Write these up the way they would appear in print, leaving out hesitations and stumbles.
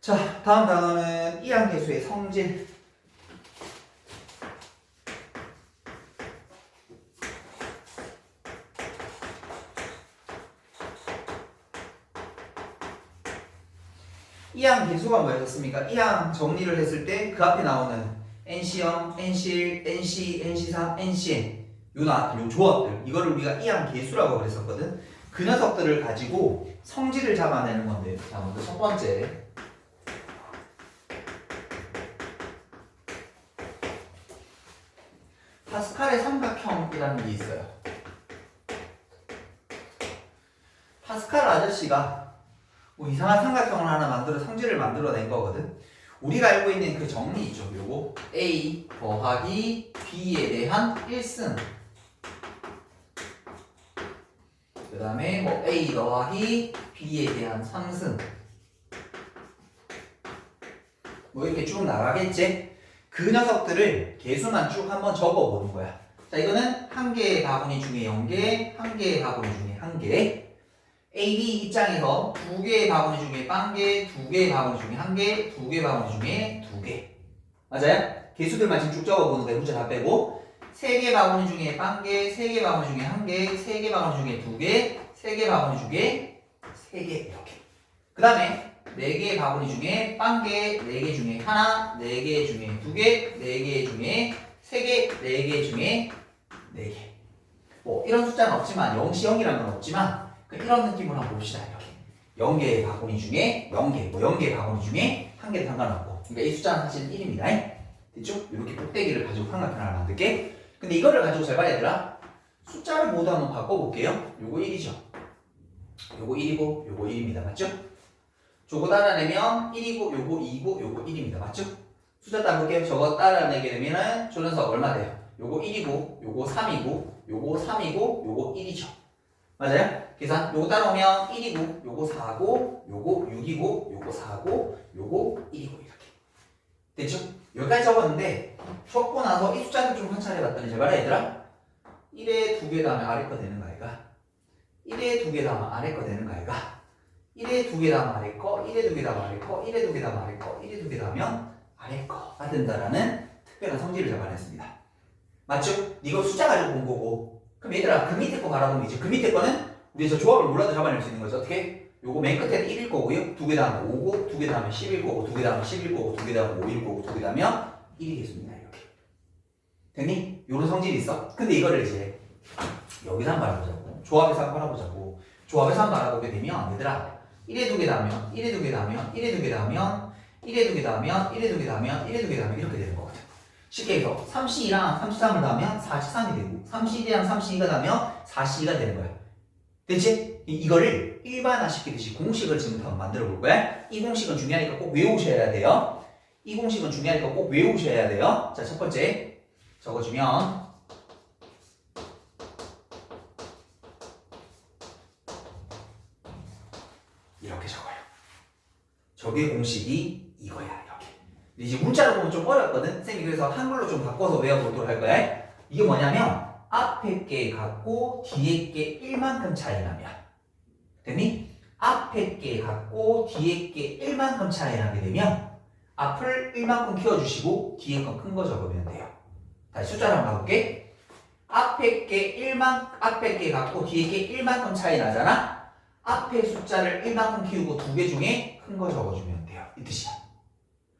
자, 다음 단어는 이항계수의 성질. 이항계수가 뭐였습니까? 이항 정리를 했을 때 그 앞에 나오는 NC0, NC1, NC, NC3, NCN 요 조합들, 이거를 우리가 이항계수라고 그랬었거든. 그 녀석들을 가지고 성질을 잡아내는 건데, 자, 먼저 첫 번째 파스칼의 삼각형이라는 게 있어요. 파스칼 아저씨가 뭐 이상한 삼각형을 하나 만들어 성질을 만들어낸 거거든. 우리가 알고 있는 그 정리 있죠. 요거 A 더하기 B에 대한 1승, 그 다음에 뭐 A 더하기 B에 대한 3승, 뭐 이렇게 쭉 나가겠지. 그 녀석들을 개수만 쭉 한번 적어보는 거야. 자, 이거는 한 개의 바구니 중에 0개, 한 개의 바구니 중에 1개. A, B 입장에서 두 개의 바구니 중에 빵개, 두 개의 바구니 중에 1개, 두 개의 바구니 중에 2개. 맞아요? 개수들만 지금 쭉 적어보는 거야. 문제 다 빼고. 세 개 바구니 중에 빵개, 세 개 바구니 중에 1개, 세 개 바구니 중에 2개, 세 개 바구니 중에 3개. 이렇게. 그 다음에 4개의 바구니 중에 빵개, 4개 중에 하나, 4개 중에 2개, 4개 중에 3개, 4개 중에 4개. 뭐 이런 숫자는 없지만 0시 0이라는 건 없지만 이런 느낌으로 한번 봅시다. 이렇게 0개의 바구니 중에 0개, 뭐 0개의 바구니 중에 1개도 상관없고, 그러니까 이 숫자는 사실 1입니다. 됐죠? 이렇게 꼭대기를 가지고 삼각형 하나 만들게. 근데 이거를 가지고 잘 봐야 되라. 숫자를 모두 한번 바꿔볼게요. 요거 1이죠. 요거 1이고 요거 1입니다. 맞죠? 저거 따라내면 1이고 요거 2고 요거 1입니다. 맞죠? 숫자 따볼게요. 저거 따라내게 되면은 저 녀석 얼마 돼요? 요거 1이고 요거 3이고 요거 3이고 요거 1이죠. 맞아요? 계산 요거 따라오면 1이고 요거 4고 요거 6이고 요거 4고 요거 1이고 이렇게 됐죠? 여기까지 적었는데 적고 나서 이 숫자를 좀 관찰해봤더니 잘 봐라 얘들아. 1에 2개 다음에 아래 거 되는 거 아이가? 1에 2개 다음에 아래 거 되는 거 아이가? 1에 2개 다음에 아래 거, 1에 2개 다음에 아래 거, 1에 2개 다음에 아래 거, 1에 2개 다음에 아래 거가 된다라는 특별한 성질을 잡아냈습니다. 맞죠? 이거 숫자 가지고 본 거고. 그럼 얘들아 그 밑에 거 바라보면 이제 그 밑에 거는 우리 저 조합을 몰라도 잡아낼 수 있는 거죠. 어떻게? 요거 맨 끝에는 1일 거고요. 2개 다음에 5고, 2개 다음에 10일 거고, 2개 다음에 11일 거고, 2개 다음에 5일 거고, 2개 다음에 1이겠습니다. 이렇게. 됐니? 요런 성질이 있어. 근데 이거를 이제 여기서 한번 알아보자고. 조합에서 한번 알아보자고. 조합에서 한번 알아보게 되면 얘들아 1에 2개 다면, 1에 2개 다면, 1에 2개 다면, 1에 2개 다면, 1에 2개 다면, 1에 2개 다면 이렇게 되는 거거든. 쉽게 해서 32랑 33을 더하면 43이 되고 32랑 32가 더하면 42가 되는 거야. 됐지? 이거를 일반화시키듯이 공식을 지금부터 만들어 볼 거야. 이 공식은 중요하니까 꼭 외우셔야 돼요. 이 공식은 중요하니까 꼭 외우셔야 돼요. 자, 첫 번째 적어주면 이렇게 적어요. 저게 공식이 이거야. 이렇게. 이제 문자로 보면 좀 어렵거든. 쌤이 그래서 한글로 좀 바꿔서 외워보도록 할 거야. 이게 뭐냐면 앞에 게 같고 뒤에 게 1만큼 차이 나면, 됐니? 앞에 게 같고 뒤에 게 1만큼 차이 나게 되면 앞을 1만큼 키워주시고 뒤에 건 큰 거 적으면 돼요. 다시 숫자를 한번 가볼게. 앞에 게 같고 뒤에 게 1만큼 차이 나잖아. 앞에 숫자를 1만큼 키우고 두 개 중에 큰 거 적어주면 돼요. 이 뜻이야.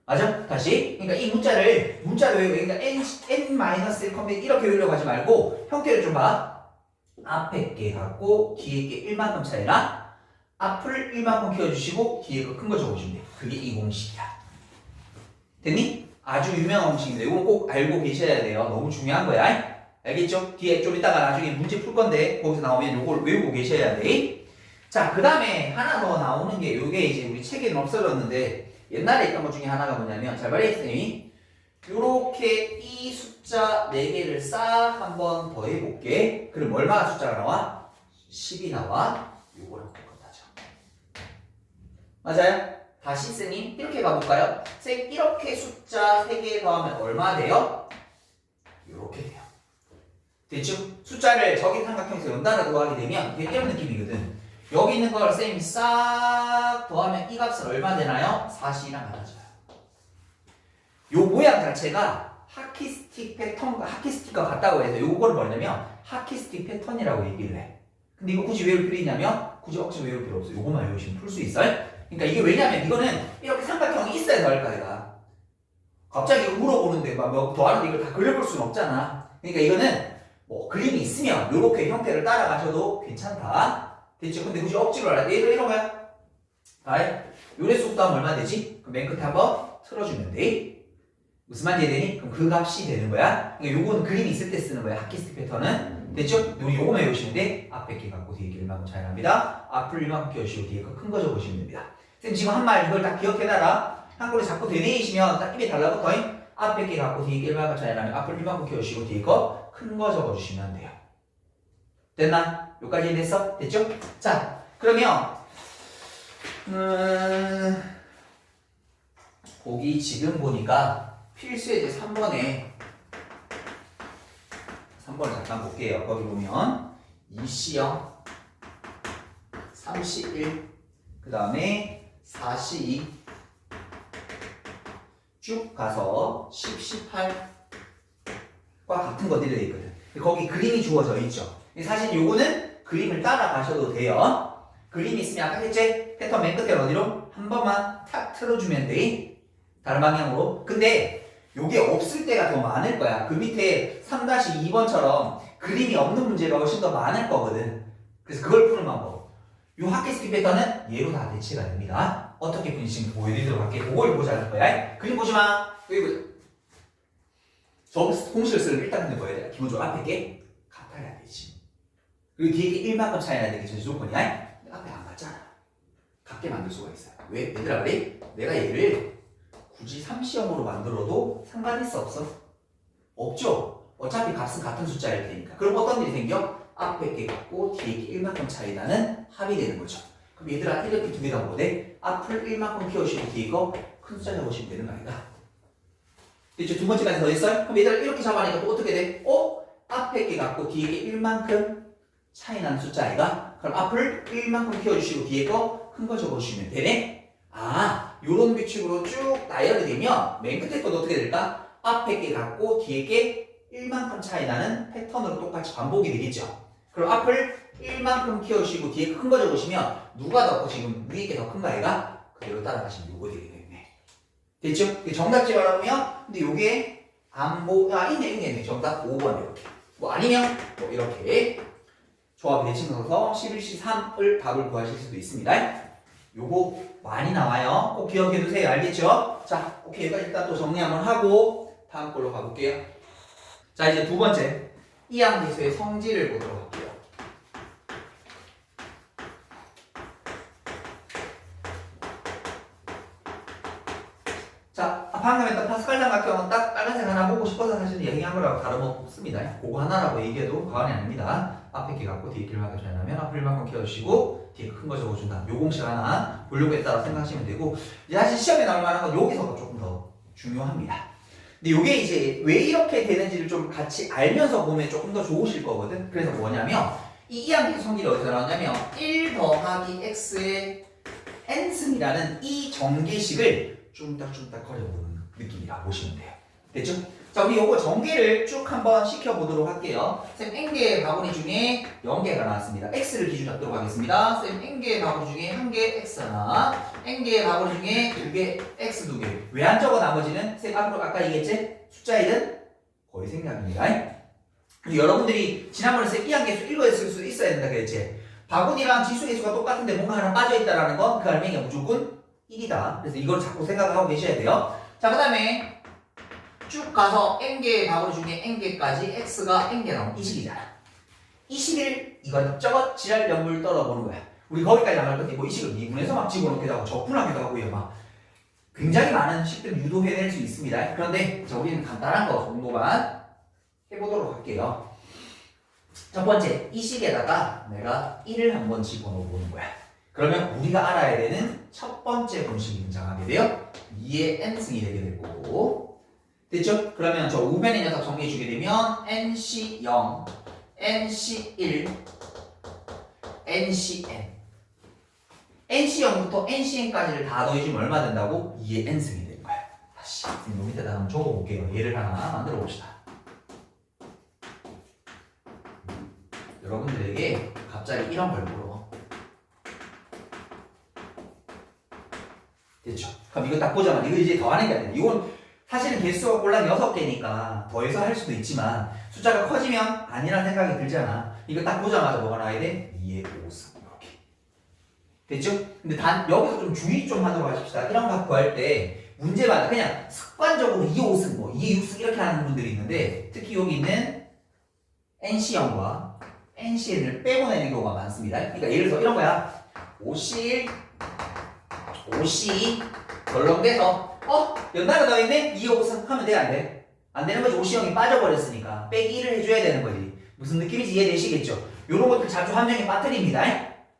맞아? 다시. 그러니까 이 문자를 외우고, 그러니까 n-1 이렇게 외우려고 하지 말고 형태를 좀 봐. 앞에 게 같고 뒤에 게 1만큼 차이나 앞을 1만큼 키워주시고 뒤에 거 큰 거 적어주면 돼. 그게 이 공식이야. 됐니? 아주 유명한 공식인데 이건 꼭 알고 계셔야 돼요. 너무 중요한 거야. 알겠죠? 뒤에 좀 이따가 나중에 문제 풀 건데 거기서 나오면 이걸 외우고 계셔야 돼. 자, 그 다음에 하나 더 나오는 게 이게 이제 우리 책에는 없어졌는데 옛날에 있던 것 중에 하나가 뭐냐면, 잘 봐라 쌤이 요렇게 이 숫자 4개를 싹 한번 더 해볼게. 그럼 얼마나 숫자가 나와? 10이 나와. 요거랑 똑같아져. 맞아요? 다시 쌤이 이렇게 가볼까요? 쌤 이렇게 숫자 3개 더하면 얼마 돼요? 요렇게 돼요. 됐죠? 숫자를 저기 삼각형에서 연달아 더하게 되면 이게 이런 느낌이거든. 여기 있는 걸 쌤이 싹 더하면 이 값은 얼마 되나요? 4C랑 같아져요. 요 모양 자체가 하키스틱 패턴, 하키스틱과 같다고 해서 요거를 뭐냐면 하키스틱 패턴이라고 얘기를 해. 근데 이거 굳이 외울 필요 있냐면 굳이 억지로 외울 필요 없어. 요것만 외우시면 풀 수 있어요. 그러니까 이게 왜냐면 이거는 이렇게 삼각형이 있어야 더 할까 얘가. 갑자기 물어보는데 막 뭐 더하는데 이걸 다 그려볼 수는 없잖아. 그러니까 이거는 뭐 그림이 있으면 요렇게 형태를 따라가셔도 괜찮다. 됐죠? 근데 굳이 억지로 하라. 얘도 이런 거야. 아이, 요래수 곱하면 얼마 되지? 그럼 맨 끝에 한번 틀어주면 돼. 무슨 말인지 되니? 그럼 그 값이 되는 거야. 그러니까 요거는 그림이 있을 때 쓰는 거야. 하키스틱 패턴은. 됐죠? 요거만 외우시면 돼. 앞에 게 갖고 뒤에 게 얼마큼 차이 납니다. 앞을 이만큼 끼워주시고 뒤에 거 큰 거 적으시면 됩니다. 쌤 지금 한 말 이걸 다 기억해놔라. 한글에 자꾸 되뇌이시면 딱 입에 달라붙어. 앞에 게 갖고 뒤에 게 얼마큼 차이 나면 앞을 이만큼 끼워주시고 뒤에 거 큰 거 적어주시면 돼요. 됐나? 여기까지 됐어? 됐죠? 자, 그러면 거기 지금 보니까 필수예제 3번을 잠깐 볼게요. 거기 보면 2C0 3C1 그 다음에 4C2 쭉 가서 10, 18과 같은 것들이 되어 있거든. 거기 그림이 주어져 있죠. 사실 요거는 그림을 따라가셔도 돼요. 그림이 있으면 아까 했지? 패턴 맨 끝에 어디로? 한 번만 탁 틀어주면 돼. 다른 방향으로. 근데 요게 없을 때가 더 많을 거야. 그 밑에 3-2번처럼 그림이 없는 문제가 훨씬 더 많을 거거든. 그래서 그걸 푸는 방법. 요 하키스틱 패턴은 얘로 다 대체가 됩니다. 어떻게 푸는지 지금 보여드리도록 할게요. 그걸 보자는 거야. 그림 보지 마. 여기 보자. 저 공식을 쓰려면 일단 근데 뭐 해야 돼? 기본적으로 앞에 게 같아야 되지. 그리고 뒤에 게 1만큼 차이 나야 되겠죠. 조건이야. 앞에 안 맞잖아. 같게 만들 수가 있어요. 왜? 얘들아 그래? 내가 얘를 굳이 3시형으로 만들어도 상관이 없어. 없죠? 어차피 값은 같은 숫자일 테니까. 그럼 어떤 일이 생겨? 앞에 게 같고 뒤에 게 1만큼 차이 나는 합이 되는 거죠. 그럼 얘들아 이렇게 두 개 다 뭐돼? 앞을 1만큼 키워주시고 뒤에 거 큰 숫자 잡으시면 되는 거 아닌가? 됐죠? 두 번째까지 더 있어요? 그럼 얘들아 이렇게 잡아니까 또 어떻게 돼? 앞에 게 같고 뒤에 게 1만큼 차이 나는 숫자 아이가? 그럼 앞을 1만큼 키워주시고 뒤에 거 큰 거 적어주시면 되네? 요런 규칙으로 쭉 나열이 되면 맨 끝에 것도 어떻게 될까? 앞에 게 같고 뒤에 게 1만큼 차이 나는 패턴으로 똑같이 반복이 되겠죠. 그럼 앞을 1만큼 키워주시고 뒤에 큰 거 적으시면 누가 더 커? 지금 위에 게 더 큰 거 아이가? 그대로 따라가시면 요거 되게 되겠네. 됐죠? 정답지 말아보면 근데 요게 있네. 정답 5번 이렇게. 뭐 아니면 뭐 이렇게 조합이 대칭해서 11C 3을 답을 구하실 수도 있습니다. 요거 많이 나와요. 꼭 기억해두세요. 알겠죠? 자, 오케이. 여기까지 일단 또 정리 한번 하고 다음 걸로 가볼게요. 자, 이제 두 번째 이항계수의 성질을 보도록 할게요. 자, 방금 했던 파스칼 삼각형은 딱 빨간색 하나 보고 싶어서 사실 얘기한 거라고 다름없습니다. 그거 하나라고 얘기해도 과언이 아닙니다. 앞에 게 갖고 뒤에 길만큼 차이 나면 앞을 만큼 키워주시고 뒤에 큰 거 적어준다. 요 공식 하나 보려고 했다고 생각하시면 되고 이제 사실 시험에 나올 만한 건 여기서가 조금 더 중요합니다. 근데 요게 이제 왜 이렇게 되는지를 좀 같이 알면서 보면 조금 더 좋으실 거거든. 그래서 뭐냐면 이 이항계수 성질이 어디서 나왔냐면 1 더하기 x의 n승이라는 이 전개식을 쭝딱쭝딱 거려보는 느낌이라 보시면 돼요. 됐죠? 자, 우리 요거 전개를 쭉 한번 시켜보도록 할게요. 쌤 n개의 바구니 중에 0개가 나왔습니다. x를 기준 잡도록 하겠습니다. 쌤 n개의 바구니 중에 1개 x 하나, n개의 바구니 중에 2개 x 2개. 왜 안 적어 나머지는? 쌤 앞으로 아까 얘기했지? 숫자일은 거의 생략입니다. 근데 여러분들이 지난번에 쌤 이항계수 읽어있을 수 있어야 된다 그랬지? 바구니랑 지수계수가 똑같은데 뭔가 하나 빠져있다라는 건 그 알맹이가 무조건 1이다. 그래서 이걸 자꾸 생각하고 계셔야 돼요. 자, 그 다음에 쭉 가서 n개의 바구니 중에 n개까지 x가 n개 나오면 이 식이잖아. 이 식을 이것저것 지랄 연물 떨어보는 거야. 우리 거기까지 나갈 건데 뭐 이 식을 미분해서 막 집어넣기도 하고 적분하기도 하고요. 막 굉장히 많은 식들 유도해낼 수 있습니다. 그런데 자, 우리는 간단한 거 정도만 해보도록 할게요. 첫 번째, 이 식에다가 내가 1을 한번 집어넣어 보는 거야. 그러면 우리가 알아야 되는 첫 번째 공식이 등장하게 돼요. 2의 n승이 되게 될 거고. 됐죠? 그러면 저 우변의 녀석 정리해 주게 되면 NC0, NC1, NCN NC0부터 NCN까지를 다 더해주면 얼마 된다고? 2의 n승이 되는 거야. 다시 요 밑에다 한번 적어볼게요. 예를 하나 만들어 봅시다. 여러분들에게 갑자기 이런 걸 물어. 됐죠? 그럼 이거 딱 보자마자 이거 이제 더하는 게 아니라 이건 사실은 개수가 꼴랑 6개니까 더해서 할 수도 있지만 숫자가 커지면 아니라는 생각이 들잖아. 이거 딱 보자마자 뭐가 나와야 돼? 2의 5승 이렇게. 됐죠? 근데 여기서 좀 주의 좀 하도록 하십시다. 이런 거 구할 때 문제마다 그냥 습관적으로 2의 5승 뭐 2의 6승 이렇게 하는 분들이 있는데 특히 여기 있는 NC0과 NCN을 빼고 내는 경우가 많습니다. 그러니까 예를 들어서 이런 거야. 5C1, 5C2 덜렁대서 연달아 더했네? 2의 5승 하면 돼? 안 돼? 안 되는 거지. 5C0이 빠져버렸으니까 빼기 1을 해줘야 되는 거지. 무슨 느낌인지 이해되시겠죠? 이런 것들 자주 함정에 빠뜨립니다.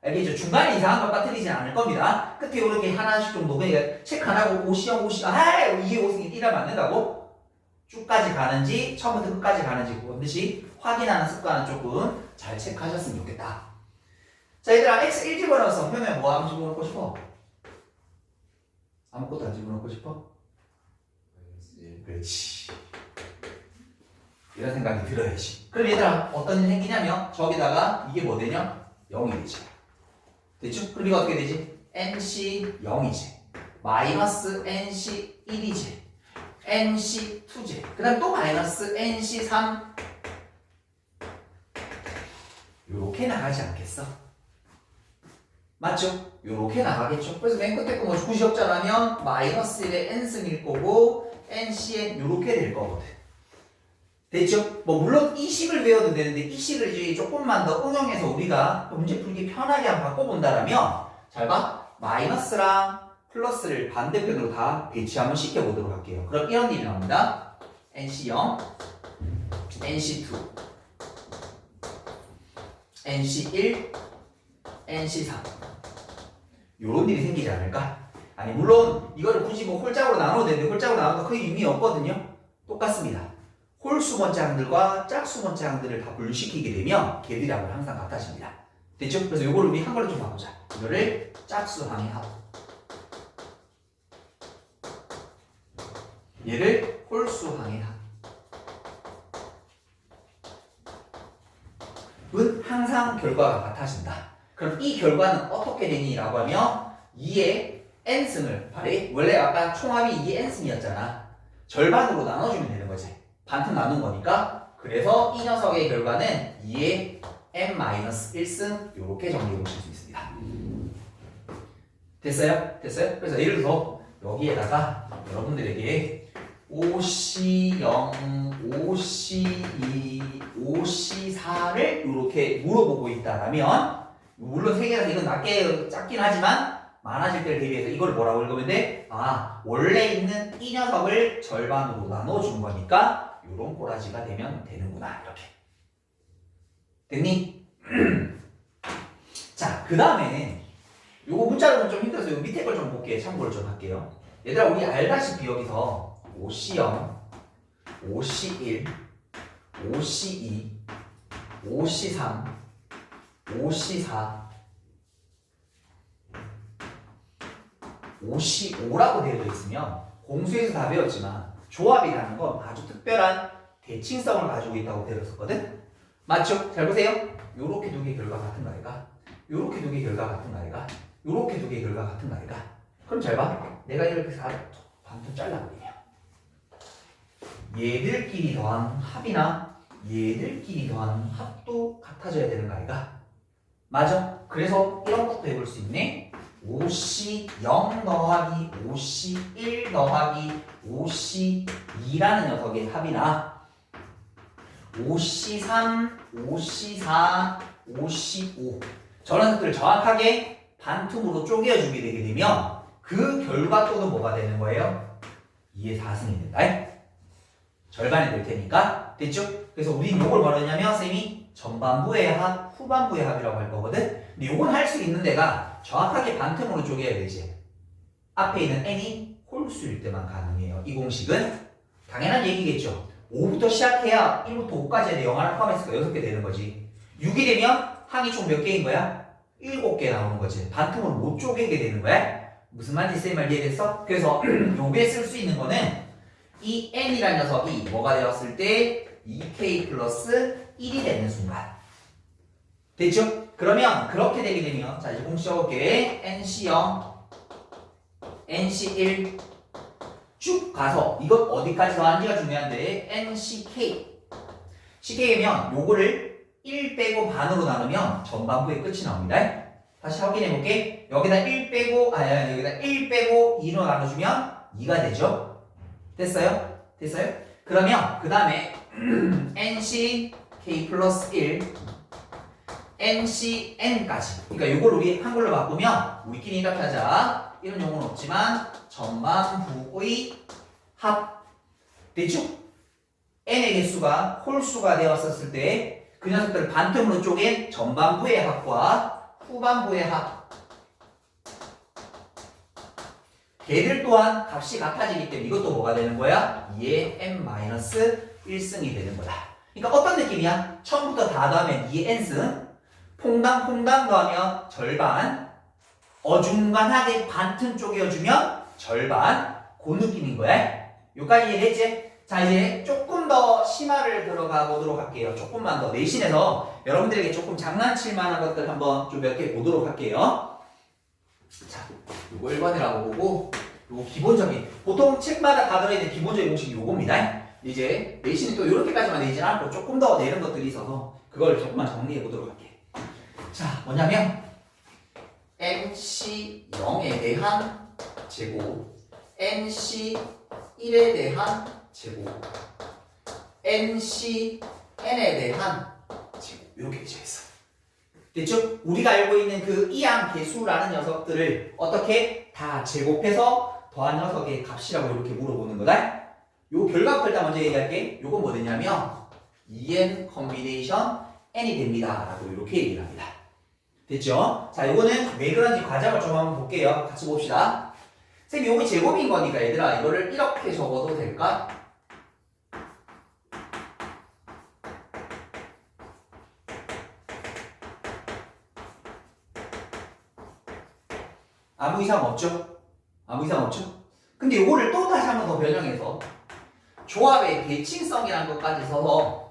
알겠죠? 중간에 이상한 걸 빠뜨리진 않을 겁니다. 끝에 이렇게 하나씩 정도 그러니까 체크 안 하고 5C0, 5C, 2의 5승이 이러면 안 된다고? 쭉까지 가는지 처음부터 끝까지 가는지 반드시 확인하는 습관은 조금 잘 체크하셨으면 좋겠다. 자 얘들아 x 1 집어넣어서 표면에 뭐 한번 집어넣고 싶어? 아무것도 안 집어넣고 싶어? 그렇지. 이런 생각이 들어야지. 그럼 얘들아 어떤 일이 생기냐면 저기다가 이게 뭐 되냐? 0이 되지. 됐죠? 그럼 이거 어떻게 되지? NC 0이지. 마이너스 NC 1이지. NC 2제. 그 다음 또 마이너스 NC 3. 요렇게 나가지 않겠어? 맞죠? 요렇게 나가겠죠? 그래서 맨 끝에 거 뭐 구시역자라면 마이너스 1의 n승일 거고 NCN 요렇게 될 거거든. 됐죠? 뭐 물론 이 식을 외워도 되는데 이 식을 이제 조금만 더 응용해서 우리가 문제 풀기 편하게 한번 바꿔본다라면 잘 봐. 마이너스랑 플러스를 반대편으로 다 배치 한번 시켜보도록 할게요. 그럼 이런 일이 나옵니다. NC0, NC2, NC1, NC3 요런 일이 생기지 않을까? 아니 물론 이거를 굳이 뭐 홀짝으로 나눠도 되는데 홀짝으로 나눠도 크게 의미 없거든요. 똑같습니다. 홀수번짝들과 짝수번짝들을 다 분류시키게 되면 걔들하고 항상 같아집니다. 됐죠? 그래서 요거를 우리 한글로 좀 바꾸자. 이거를 짝수항해하고 얘를 홀수항해하고 은 항상 결과가 같아진다. 그럼 이 결과는 어떻게 되니? 라고 하면 2의 n승을 발휘. 원래 아까 총합이 2의 n승이었잖아. 절반으로 나눠주면 되는 거지. 반틈 나눈 거니까. 그래서 이 녀석의 결과는 2의 n-1승 이렇게 정리해 보실 수 있습니다. 됐어요? 됐어요? 그래서 예를 들어서 여기에다가 여러분들에게 OC0, OC2, OC4를 이렇게 물어보고 있다라면 물론 세 개라서 이건 작긴 하지만 많아질 때를 대비해서 이걸 뭐라고 읽으면 돼? 원래 있는 이 녀석을 절반으로 나눠준 거니까 이런 꼬라지가 되면 되는구나 이렇게. 됐니? 자, 그 다음에 요거 문자로는 좀 힘들어서 요 밑에 걸 좀 볼게요. 참고를 좀 할게요. 얘들아 우리 알다시피 여기서 OC0, OC1, OC2, OC3, OC4, OC5라고 되어 있으면 공수에서 다 배웠지만 조합이라는 건 아주 특별한 대칭성을 가지고 있다고 배웠었거든? 맞죠? 잘 보세요. 요렇게 두 개 결과 같은 거 아이가? 요렇게 두 개 결과 같은 거 아이가? 요렇게 두 개 결과 같은 거 아이가? 그럼 잘 봐. 내가 이렇게 반쯤 잘라버리면 얘들끼리 더한 합이나 얘들끼리 더한 합도 같아져야 되는 거 아이가? 맞아? 그래서 이런 것도 해볼 수 있네. OC0 더하기 OC1 더하기 OC2라는 녀석의 합이나 OC3, OC4, OC5 저런 것들을 정확하게 반틈으로 쪼개어주게 되게 되면 그 결과 또는 뭐가 되는 거예요? 2의 4승이 된다. 절반이 될 테니까. 됐죠? 그래서 우린 요걸 뭐라 했냐면 쌤이 전반부의 합, 후반부의 합이라고 할 거거든? 근데 요건 할 수 있는 데가 정확하게 반틈으로 쪼개야 되지. 앞에 있는 n이 홀수일 때만 가능해요. 이 공식은 당연한 얘기겠죠. 5부터 시작해야 1부터 5까지 0 하나 포함했으니까 6개 되는 거지. 6이 되면 항이 총 몇 개인 거야? 7개 나오는 거지. 반틈으로 못 쪼개게 되는 거야. 무슨 말인지 쌤 말 이해됐어? 그래서 요게 쓸 수 있는 거는 이 n이라는 녀석이 뭐가 되었을 때 2k 플러스 1이 되는 순간. 됐죠? 그러면 그렇게 되게 되면 자 이제 공식 적을게. nc0 nc1 쭉 가서 이것 어디까지 더하는지가 중요한데 nck ck면 요거를 1 빼고 반으로 나누면 전반부의 끝이 나옵니다. 다시 확인해 볼게. 여기다 1 빼고 여기다 1 빼고 2로 나눠주면 2가 되죠. 됐어요? 됐어요? 그러면 그 다음에 nck 플러스 1 ncn까지. 그러니까 요걸 우리 한글로 바꾸면 우리끼리 이렇게 하자. 이런 용어는 없지만 전반부의 합. 됐죠? n의 개수가 홀수가 되었었을 때 그 녀석들을 반틈으로 쪼갠 전반부의 합과 후반부의 합. 걔들 또한 값이 같아지기 때문에 이것도 뭐가 되는 거야? 2의 n-1승이 되는 거다. 그러니까 어떤 느낌이야? 처음부터 다 더하면 2의 n승, 퐁당 더하면 절반, 어중간하게 반틈 쪼개어주면 절반, 그 느낌인 거야. 여기까지 이해했지? 자 이제 조금 더 심화를 들어가 보도록 할게요. 조금만 더 내신에서 여러분들에게 조금 장난칠 만한 것들 한번 좀 몇 개 보도록 할게요. 자, 요거 1번이라고 보고 요거 기본적인 보통 책마다 다 들어있는 기본적인 공식이 요겁니다. 이제 내신이 또 요렇게까지만 내지 않고 조금 더 내는 것들이 있어서 그걸 조금만 정리해 보도록 할게요. 자, 뭐냐면 nc0에 대한 제곱 nc1에 대한 제곱 nc n에 대한 제곱 이렇게 되어 있어. 됐죠? 우리가 알고 있는 그 이항 계수라는 녀석들을 어떻게 다 제곱해서 더한 녀석의 값이라고 이렇게 물어보는 거다. 요 결과부터 일단 먼저 얘기할게. 요건 뭐 되냐면 2n 컨비네이션 n이 됩니다 라고 이렇게 얘기를 합니다. 됐죠? 자, 요거는 왜 그런지 과정을 좀 한번 볼게요. 같이 봅시다. 쌤, 요게 제곱인 거니까 얘들아 이거를 이렇게 적어도 될까? 아무 이상 없죠? 아무 이상 없죠? 근데 요거를 또 다시 한 번 더 변형해서 조합의 대칭성이라는 것까지 써서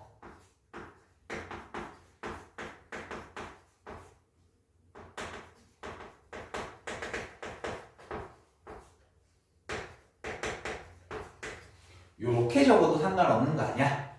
요렇게 적어도 상관없는 거 아니야?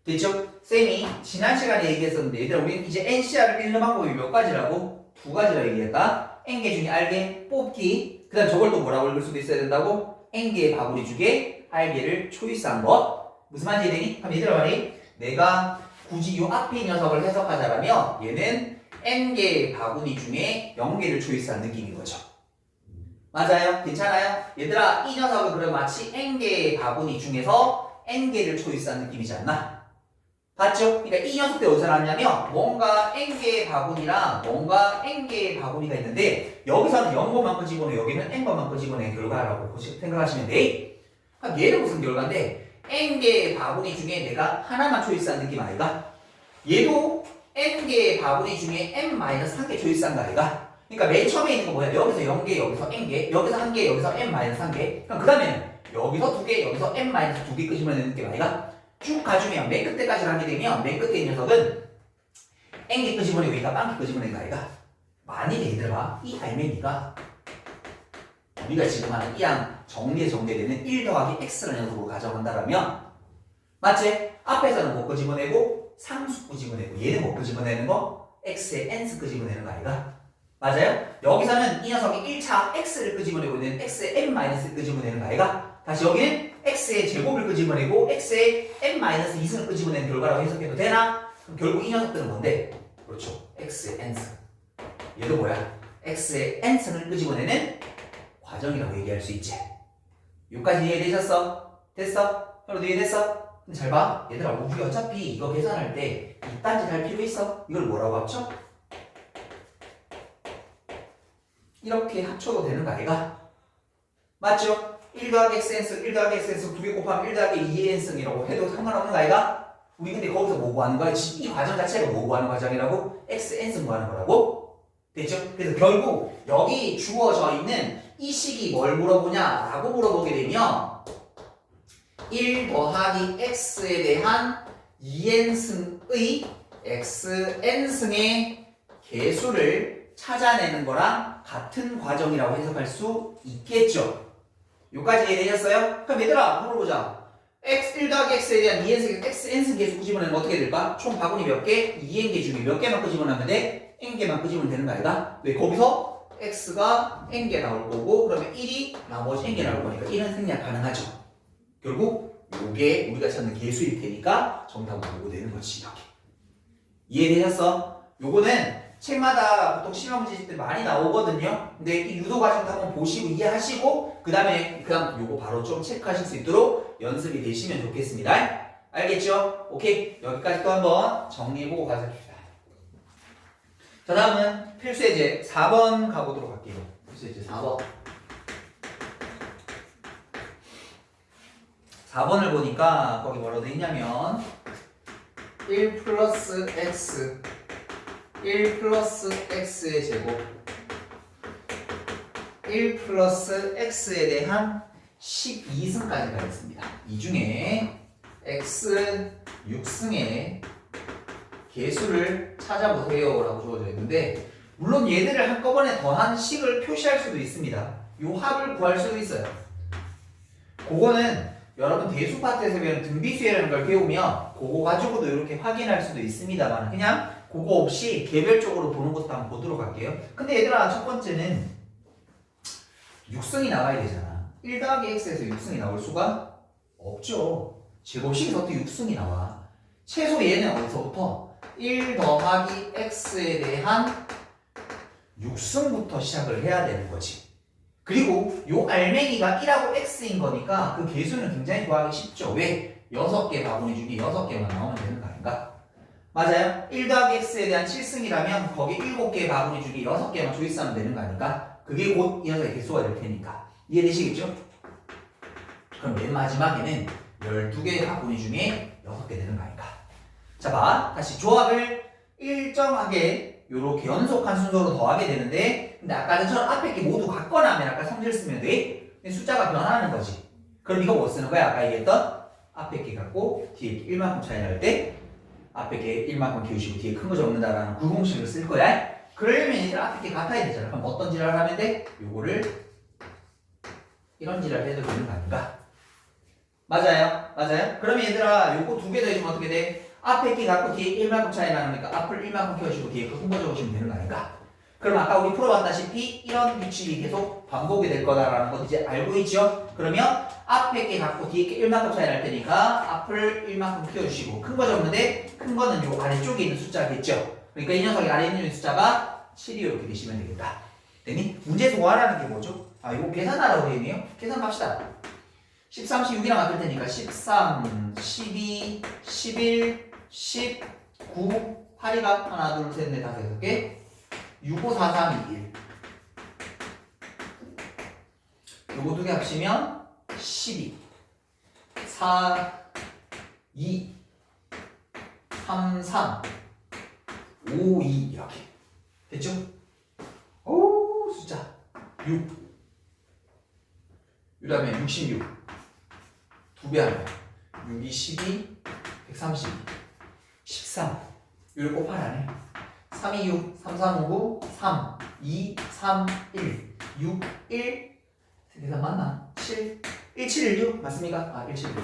됐죠? 쌤이 지난 시간에 얘기했었는데 얘들아 우리는 이제 NCR을 읽는 방법이 몇 가지라고? 2가지라고 얘기했다. N개 중에 R개 뽑기, 그 다음 저걸 또 뭐라고 읽을 수도 있어야 된다고? N개의 바구니 중에 R개를 초이스한 것. 무슨 말인지 되니? 그럼 얘들아 말이 내가 굳이 요 앞에 이 녀석을 해석하자면 얘는 N개의 바구니 중에 0개를 초이스한 느낌인 거죠. 맞아요? 괜찮아요? 얘들아 이 녀석은 그럼 마치 N개의 바구니 중에서 N개를 초이스한 느낌이지 않나? 봤죠? 그러니까 이 녀석들 어디서 나왔냐면 뭔가 N개의 바구니랑 뭔가 N개의 바구니가 있는데 여기서는 0번만큼 집어넣어 여기는 N번만큼 집어넣은 결과라고 생각하시면 돼. 그럼 얘는 무슨 결과인데 N개의 바구니 중에 내가 하나만 초이스한 느낌 아이가? 얘도 N개의 바구니 중에 N-1개 초이스한 거 아이가? 그러니까 맨 처음에 있는 거 뭐야? 여기서 0개, 여기서 N개, 여기서 1개, 여기서 N-1개. 그럼 그 다음에는 여기서 2개, 여기서 N-2개 끄집어내는 느낌 아이가? 쭉 가주면 맨 끝에까지 가게 되면 맨 끝에 있는 녀석은 N개 끄집어내고 얘가 빵개 끄집어내는 거 아이가? 만일에 얘들아 이 알맹이가 우리가 지금 하는 이항 정리되는 1 더하기 x라는 녀석으로 가져간다면 맞지? 앞에서는 못 끄집어내고 상수 끄집어내고 얘는 못 끄집어내는 거 x의 n수 끄집어내는 거 아이가? 맞아요? 여기서는 이 녀석이 1차 x를 끄집어내고 있는 x의 n-를 끄집어내는 거 아이가? 다시 여기는 x의 제곱을 끄집어내고 x의 n-2승을 끄집어내는 결과라고 해석해도 되나? 그럼 결국 이 녀석들은 뭔데? 그렇죠. x의 n승. 얘도 뭐야? x의 n승을 끄집어내는 과정이라고 얘기할 수 있지. 여기까지 이해되셨어? 됐어? 여러분 이해됐어? 잘 봐. 얘들아 우리 어차피 이거 계산할 때 이딴짓 할 필요 있어? 이걸 뭐라고 합쳐? 이렇게 합쳐도 되는 거 아이가? 맞죠? 1 더하기 xn승, 1 더하기 xn승 2개 곱하면 1 더하기 2n승이라고 해도 상관없는 거 아이가? 우리 근데 거기서 뭐 구하는 거야? 이 과정 자체가 뭐 구하는 과정이라고? xn승 구하는 거라고? 됐죠? 그래서 결국 여기 주어져 있는 이 식이 뭘 물어보냐라고 물어보게 되면 1 더하기 x에 대한 2n승의 xn승의 개수를 찾아내는 거랑 같은 과정이라고 해석할 수 있겠죠. 여기까지 이해되셨어요? 그럼 얘들아 물어보자. x1 더하기 x에 대한 2n승 xn승 개수 끄집어내면 어떻게 될까? 총 바구니 몇 개? 2n개 중에 몇 개만 끄집어내면 돼? n개만 끄집으면 되는 거 아이가? 왜? 거기서 x가 n개 나올 거고 그러면 1이 나머지 n개 나올 거니까 1은 생략 가능하죠. 결국 요게 우리가 찾는 개수일 테니까 정답은 요거 되는 거지. 이렇게 이해되셨어? 요거는 책마다 보통 시험 문제 때 많이 나오거든요. 근데 이 유도 과정도 한번 보시고 이해하시고 그다음 요거 바로 좀 체크하실 수 있도록 연습이 되시면 좋겠습니다. 알겠죠? 오케이. 여기까지 또 한번 정리해보고 가봅시다. 자, 다음은 필수예제 4번 가보도록 할게요. 필수예제 4번. 4번을 보니까 거기 뭐라고 돼 있냐면 1 플러스 x 1 플러스 x의 제곱 1 플러스 x에 대한 12승까지가 있습니다. 이 중에 x는 6승의 개수를 찾아보세요 라고 주어져 있는데 물론 얘들을 한꺼번에 더한 식을 표시할 수도 있습니다. 요 합을 구할 수도 있어요. 그거는 여러분 대수 파트에서 배우는 등비수열이라는 걸 배우면 그거 가지고도 이렇게 확인할 수도 있습니다만 그냥 그거 없이 개별적으로 보는 것도 한번 보도록 할게요. 근데 얘들아 첫 번째는 6승이 나와야 되잖아. 1 더하기 x에서 6승이 나올 수가 없죠. 제곱식에서 어떻게 6승이 나와? 최소 얘는 어디서부터? 1 더하기 x에 대한 6승부터 시작을 해야 되는 거지. 그리고 요 알맹이가 1하고 x인 거니까 그 개수는 굉장히 구하기 쉽죠. 왜? 6개 바구니 중에 6개만 나오면 되는 거 아닌가? 맞아요? 1 더하기 x에 대한 7승이라면 거기 7개 바구니 중에 6개만 조이스하면 되는 거 아닌가? 그게 곧 이 녀석의 개수가 될 테니까. 이해되시겠죠? 그럼 맨 마지막에는 12개의 바구니 중에 6개 되는 거 아닌가? 자, 봐. 다시 조합을 일정하게 요렇게 연속한 순서로 더하게 되는데 근데 아까처럼 앞에 게 모두 같거나 하면 아까 성질 쓰면 돼. 숫자가 변하는 거지. 그럼 이거 뭐 쓰는 거야? 아까 얘기했던 앞에 게 같고 뒤에 게 1만큼 차이 날 때 앞에 게 1만큼 키우시고 뒤에 큰 거 적는다라는 그 공식을 쓸 거야. 그러려면 얘들 앞에 게 같아야 되잖아. 그럼 어떤 지랄을 하면 돼? 요거를 이런 지랄을 해도 되는 거 아닌가? 맞아요? 맞아요? 그러면 얘들아 요거 두 개 더해주면 어떻게 돼? 앞에 게 갖고 뒤에 1만큼 차이 나니까 앞을 1만큼 키워주시고 뒤에 큰 거 적으시면 되는 거 아닌가? 그럼 아까 우리 풀어봤다시피 이런 규칙이 계속 반복이 될 거다라는 거 이제 알고 있죠? 그러면 앞에 게 갖고 뒤에 게 1만큼 차이 날 테니까 앞을 1만큼 키워주시고 큰 거 적는데 큰 거는 요 아래쪽에 있는 숫자겠죠? 그러니까 이 녀석이 아래에 있는 숫자가 7이 이렇게 되시면 되겠다. 됐니? 문제에서 구하라는 게 뭐죠? 아 이거 계산하라고 되어 있네요? 계산합시다. 13, 16이랑 맞을 테니까 13, 12, 11, 19, 8이가 하나, 둘, 셋, 넷, 다섯, 여섯 개 6, 5, 4, 3, 2, 1 요거 두 개 합치면 12 4, 2 3, 3 5, 2 이렇게 됐죠? 오 숫자 6 그 다음에 66 두 배 하면 6, 2, 12 132 13 요를 곱하라네 3, 2, 6 3, 3, 5, 9 3, 2, 3, 1 6, 1 계산 맞나? 7 1, 7, 1, 6 맞습니까? 아 1, 7, 1, 6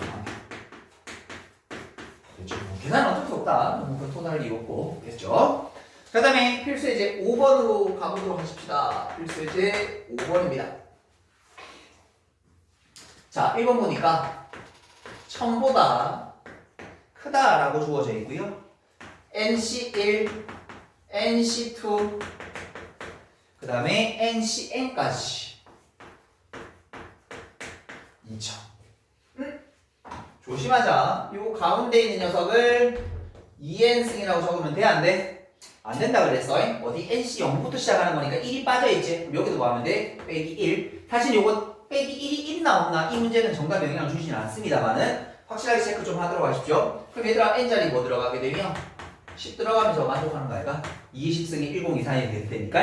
됐죠? 계산은 어쩔 수 없다 그 토탈 이유 없고 됐죠? 그 다음에 필수예제 5번으로 가보도록 하십시다. 필수예제 5번입니다. 자 1번 보니까 1000보다 크다라고 주어져 있고요. NC1, NC2, 그 다음에 NCN까지 2000. 조심하자. 요 가운데 있는 녀석을 2n승이라고 적으면 돼? 안 돼? 안 된다 그랬어. 어디 NC 0부터 시작하는 거니까 1이 빠져있지. 그럼 여기도 뭐 하면 돼? 빼기 1. 사실 요거 빼기 1이 있나 없나 이 문제는 정답 영향을 주지는 않습니다만은 확실하게 체크 좀 하도록 하십시오. 그럼 얘들아 n자리 뭐 들어가게 되면 10 들어가면서 만족하는 거 아이가? 20승이 1024이 될 테니까.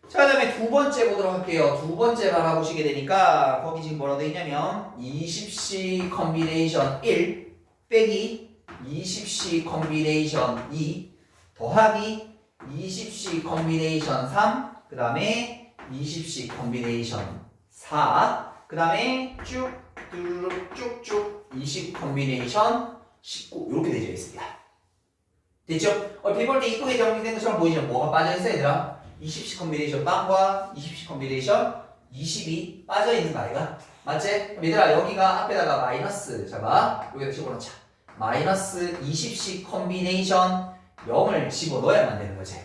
자, 그 다음에 두 번째 보도록 할게요. 두 번째 바라보시게 되니까 거기 지금 뭐라고 되어 있냐면 20C 컨비네이션 1 빼기 20C 컨비네이션 2 더하기 20C 컨비네이션 3 그 다음에 20C 컨비네이션 4 그 다음에 쭉 뚜루룩 쭉쭉 20 컨비네이션 19 이렇게 되어 있습니다. 됐죠? 비볼 때 이쁘게 정리된 것처럼 보이죠? 뭐가 빠져있어 얘들아? 20시 컨비네이션 빵과 20시 컨비네이션 20이 빠져있는 거 아이가? 맞지? 그럼 얘들아 여기가 앞에다가 마이너스 잡아 여기다 집어넣자. 마이너스 20시 컨비네이션 0을 집어넣어야만 되는 거지.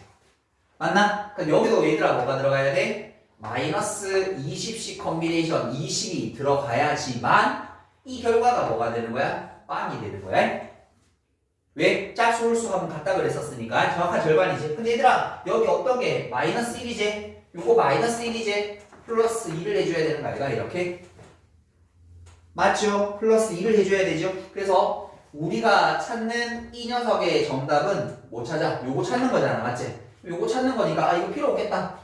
맞나? 그럼 여기도 얘들아 뭐가 들어가야 돼? 마이너스 20시 컨비네이션 20이 들어가야지만 이 결과가 뭐가 되는 거야? 빵이 되는 거야. 왜? 짝수 홀수 하면 같다 그랬었으니까 정확한 절반이지. 근데 얘들아 여기 어떤 게 마이너스 1이지? 요거 마이너스 1이지? 플러스 2를 해줘야 되는 거 아이가? 이렇게 맞죠? 플러스 2를 해줘야 되죠. 그래서 우리가 찾는 이 녀석의 정답은 뭐 찾아? 요거 찾는 거잖아. 맞지? 요거 찾는 거니까 아 이거 필요 없겠다.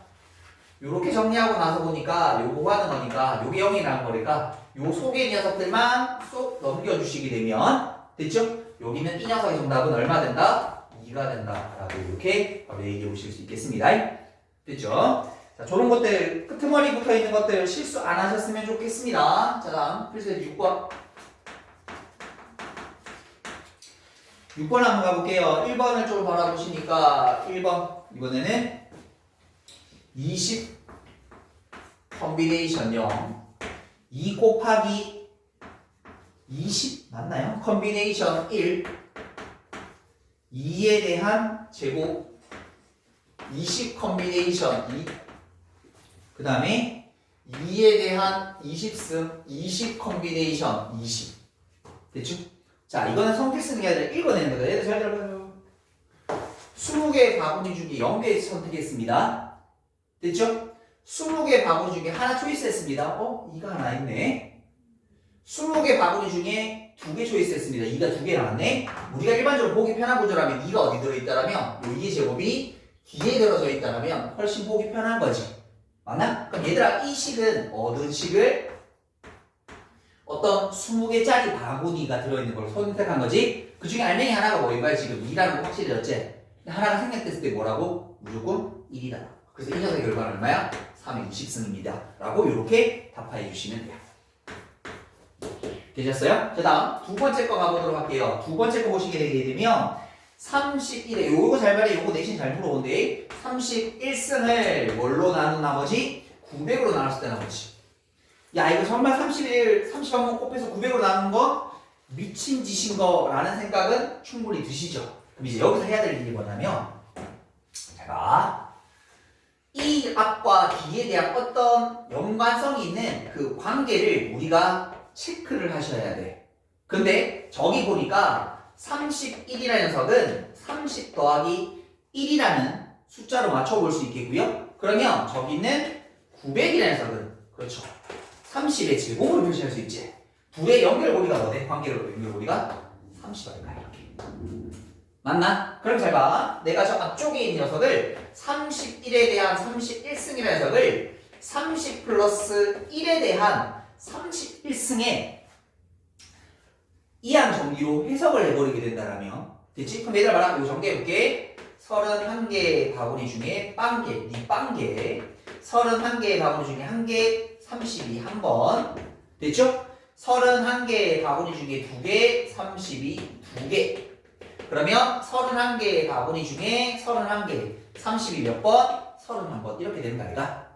요렇게 정리하고 나서 보니까 요거 하는 거니까 요게 0이라는 거니까 요 속의 녀석들만 쏙 넘겨주시게 되면 됐죠? 여기는 이 녀석의 정답은 얼마 된다? 2가 된다 라고 이렇게 바로 얘기해 보실 수 있겠습니다. 됐죠? 자, 저런 것들 끄트머리 붙어 있는 것들 실수 안 하셨으면 좋겠습니다. 자, 다음 필수의 6번 6번 한번 가볼게요. 1번을 좀 바라보시니까 1번 이번에는 20 컨비네이션 0 2 곱하기 20 맞나요? 컨비네이션 1 2에 대한 제곱 20 컨비네이션 2 그 다음에 2에 대한 20승 20 컨비네이션 20 됐죠? 자 이거는 성격 쓰는 게 아니라 읽어내는 거다. 얘들 잘 들어봐요. 20개 바구니 중에 0개 선택했습니다. 됐죠? 20개 바구니 중에 하나 초이스했습니다. 이가 하나 있네. 20개 바구니 중에 2개 초이스했습니다. 2가 2개 나왔네. 우리가 일반적으로 보기 편한 구조라면 2가 어디 들어있다라면 요 2의 제곱이 뒤에 들어져 있다라면 훨씬 보기 편한 거지. 맞나? 그럼 얘들아 이 식은 어떤 식을 어떤 20개짜리 바구니가 들어있는 걸 선택한 거지. 그 중에 알맹이 하나가 뭐인가요? 지금 2라는 거 확실해졌지? 하나가 생략됐을 때 뭐라고? 무조건 1이다. 그래서 이 녀석의 결과는 얼마야? 360승입니다. 라고 이렇게 답해 주시면 돼요. 되셨어요? 자 다음 두 번째 거 가보도록 할게요. 두 번째 거 보시게 되게 되면 31에 요거 잘 말해. 요거 내신 잘 물어본데 31승을 뭘로 나눈 나머지 900으로 나눴을 때 나머지. 야 이거 정말 31, 30한번 곱해서 900으로 나눈 거 미친 짓인 거라는 생각은 충분히 드시죠. 그럼 이제 여기서 해야 될 일이 뭐냐면 제가 이 앞과 뒤에 대한 어떤 연관성이 있는 그 관계를 우리가 체크를 하셔야 돼. 근데 저기 보니까 31이라는 녀석은 30 더하기 1이라는 숫자로 맞춰볼 수 있겠고요. 그러면 저기 있는 900이라는 녀석은 그렇죠. 30의 제곱을 표시할 수 있지. 둘의 연결고리가 뭐돼? 관계로 연결고리가 30 아닐까 이렇게. 맞나? 그럼 잘 봐. 내가 저 앞쪽에 있는 녀석을 31에 대한 31승이라는 녀석을 30 플러스 1에 대한 31승에 이항 정리로 해석을 해버리게 된다라면 됐지? 그럼 얘들아 봐라. 이거 정리해볼게. 31개의 바구니 중에 빵개, 니 빵개 31개의 바구니 중에 1개 32 한 번 됐죠? 31개의 바구니 중에 2개 32 2개 그러면 31개의 바구니 중에 31개 32 몇 번? 31번 이렇게 되는 거 아닌가?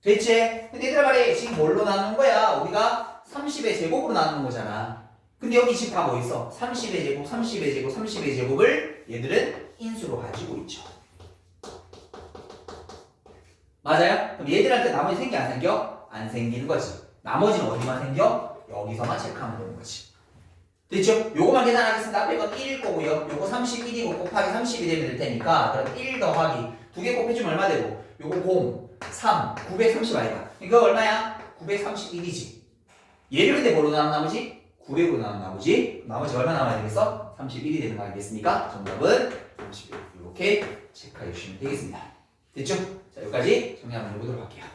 됐지? 근데 얘들아 말해 지금 뭘로 나누는 거야? 우리가 30의 제곱으로 나누는 거잖아. 근데 여기 지금 다 뭐 있어? 30의 제곱, 30의 제곱, 30의 제곱을 얘들은 인수로 가지고 있죠. 맞아요? 그럼 얘들한테 나머지 생겨 안 생겨? 안 생기는 거지. 나머지는 어디만 생겨? 여기서만 체크하면 되는 거지. 됐죠? 요거만 계산하겠습니다. 앞에 건 1일 거고요. 요거 31이고 곱하기 30이 되면 될 테니까 그럼 1 더하기 2개 곱해주면 얼마 되고 요거 0, 3, 930 아이가 이거 얼마야? 931이지. 얘를 근데 뭐로 나눈 나머지? 900으로 나오지? 나머지 얼마 남아야 되겠어? 31이 되는 거 알겠습니까? 정답은 31. 이렇게 체크해 주시면 되겠습니다. 됐죠? 자, 여기까지 정리 한번 해보도록 할게요.